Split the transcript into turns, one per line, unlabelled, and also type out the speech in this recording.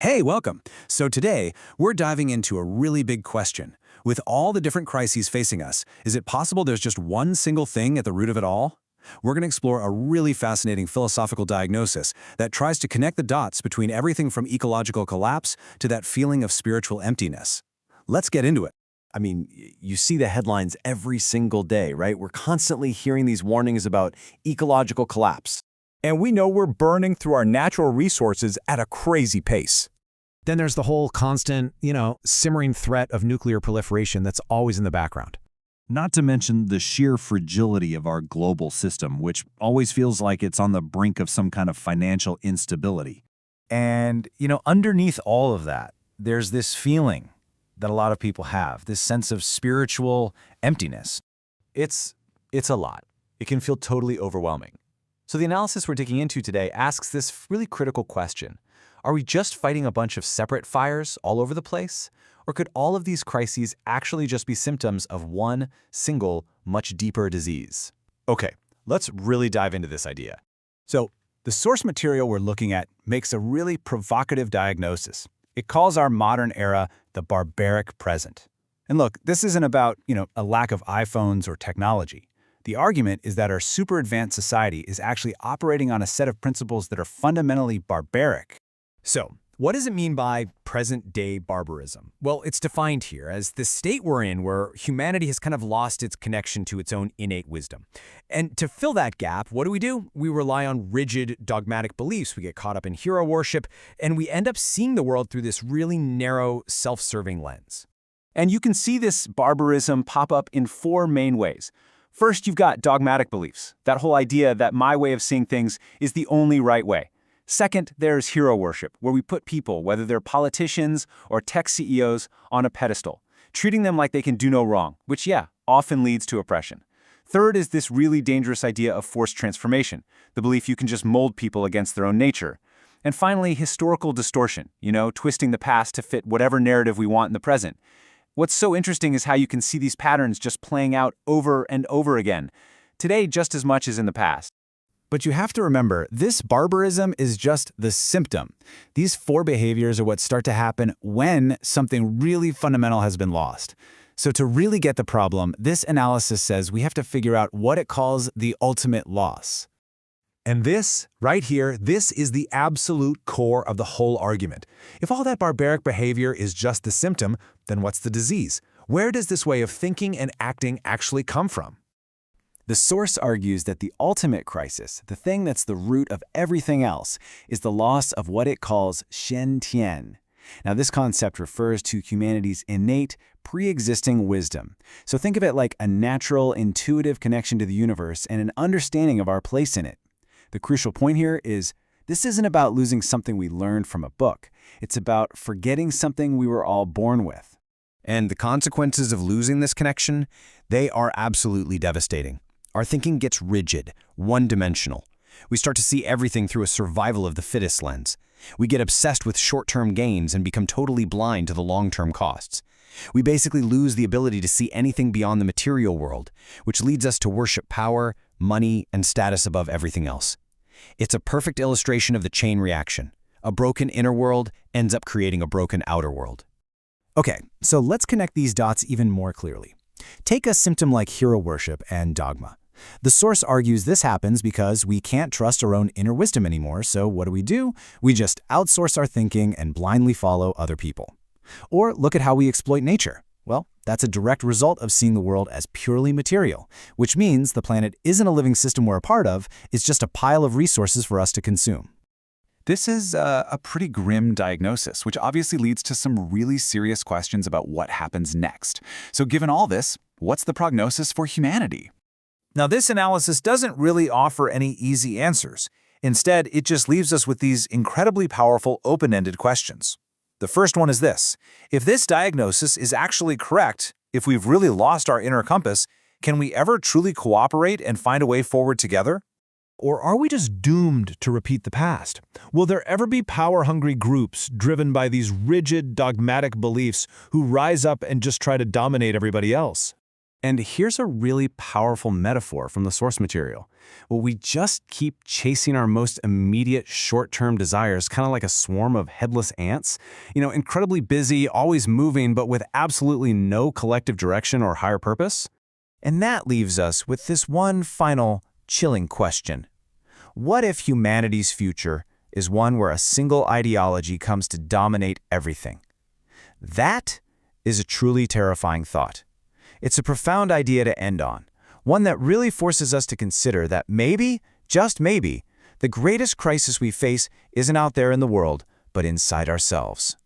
Hey, welcome. So today, we're diving into a really big question. With all the different crises facing us, is it possible there's just one single thing at the root of it all? We're going to explore a really fascinating philosophical diagnosis that tries to connect the dots between everything from ecological collapse to that feeling of spiritual emptiness. Let's get into it.
You see the headlines every single day, right? We're constantly hearing these warnings about ecological collapse.
And we know we're burning through our natural resources at a crazy pace.
Then there's the whole constant, simmering threat of nuclear proliferation that's always in the background.
Not to mention the sheer fragility of our global system, which always feels like it's on the brink of some kind of financial instability.
And, underneath all of that, there's this feeling that a lot of people have, this sense of spiritual emptiness.
It's a lot. It can feel totally overwhelming. So the analysis we're digging into today asks this really critical question. Are we just fighting a bunch of separate fires all over the place? Or could all of these crises actually just be symptoms of one single, much deeper disease?
Okay, let's really dive into this idea. So, the source material we're looking at makes a really provocative diagnosis. It calls our modern era the barbaric present. And look, this isn't about, a lack of iPhones or technology. The argument is that our super advanced society is actually operating on a set of principles that are fundamentally barbaric.
So, what does it mean by present-day barbarism? Well, it's defined here as the state we're in where humanity has kind of lost its connection to its own innate wisdom. And to fill that gap, what do? We rely on rigid, dogmatic beliefs. We get caught up in hero worship, and we end up seeing the world through this really narrow, self-serving lens.
And you can see this barbarism pop up in four main ways. First, you've got dogmatic beliefs, that whole idea that my way of seeing things is the only right way. Second, there's hero worship, where we put people, whether they're politicians or tech CEOs, on a pedestal, treating them like they can do no wrong, which, often leads to oppression. Third is this really dangerous idea of forced transformation, the belief you can just mold people against their own nature. And finally, historical distortion, twisting the past to fit whatever narrative we want in the present. What's so interesting is how you can see these patterns just playing out over and over again, today just as much as in the past.
But you have to remember, this barbarism is just the symptom. These four behaviors are what start to happen when something really fundamental has been lost. So to really get the problem, this analysis says we have to figure out what it calls the ultimate loss.
And this, right here, this is the absolute core of the whole argument. If all that barbaric behavior is just the symptom, then what's the disease? Where does this way of thinking and acting actually come from?
The source argues that the ultimate crisis, the thing that's the root of everything else, is the loss of what it calls shen-tian. Now, this concept refers to humanity's innate, pre-existing wisdom. So think of it like a natural, intuitive connection to the universe and an understanding of our place in it. The crucial point here is this isn't about losing something we learned from a book. It's about forgetting something we were all born with.
And the consequences of losing this connection, they are absolutely devastating. Our thinking gets rigid, one-dimensional. We start to see everything through a survival of the fittest lens. We get obsessed with short-term gains and become totally blind to the long-term costs. We basically lose the ability to see anything beyond the material world, which leads us to worship power, money, and status above everything else. It's a perfect illustration of the chain reaction. A broken inner world ends up creating a broken outer world. Okay, so let's connect these dots even more clearly. Take a symptom like hero worship and dogma. The source argues this happens because we can't trust our own inner wisdom anymore, so what do? We just outsource our thinking and blindly follow other people. Or look at how we exploit nature. Well, that's a direct result of seeing the world as purely material, which means the planet isn't a living system we're a part of, it's just a pile of resources for us to consume.
This is a pretty grim diagnosis, which obviously leads to some really serious questions about what happens next. So given all this, what's the prognosis for humanity?
Now, this analysis doesn't really offer any easy answers. Instead, it just leaves us with these incredibly powerful, open-ended questions. The first one is this. If this diagnosis is actually correct, if we've really lost our inner compass, can we ever truly cooperate and find a way forward together?
Or are we just doomed to repeat the past? Will there ever be power-hungry groups driven by these rigid, dogmatic beliefs who rise up and just try to dominate everybody else?
And here's a really powerful metaphor from the source material. Well, we just keep chasing our most immediate short-term desires, kind of like a swarm of headless ants. Incredibly busy, always moving, but with absolutely no collective direction or higher purpose.
And that leaves us with this one final, chilling question. What if humanity's future is one where a single ideology comes to dominate everything? That is a truly terrifying thought. It's a profound idea to end on, one that really forces us to consider that maybe, just maybe, the greatest crisis we face isn't out there in the world, but inside ourselves.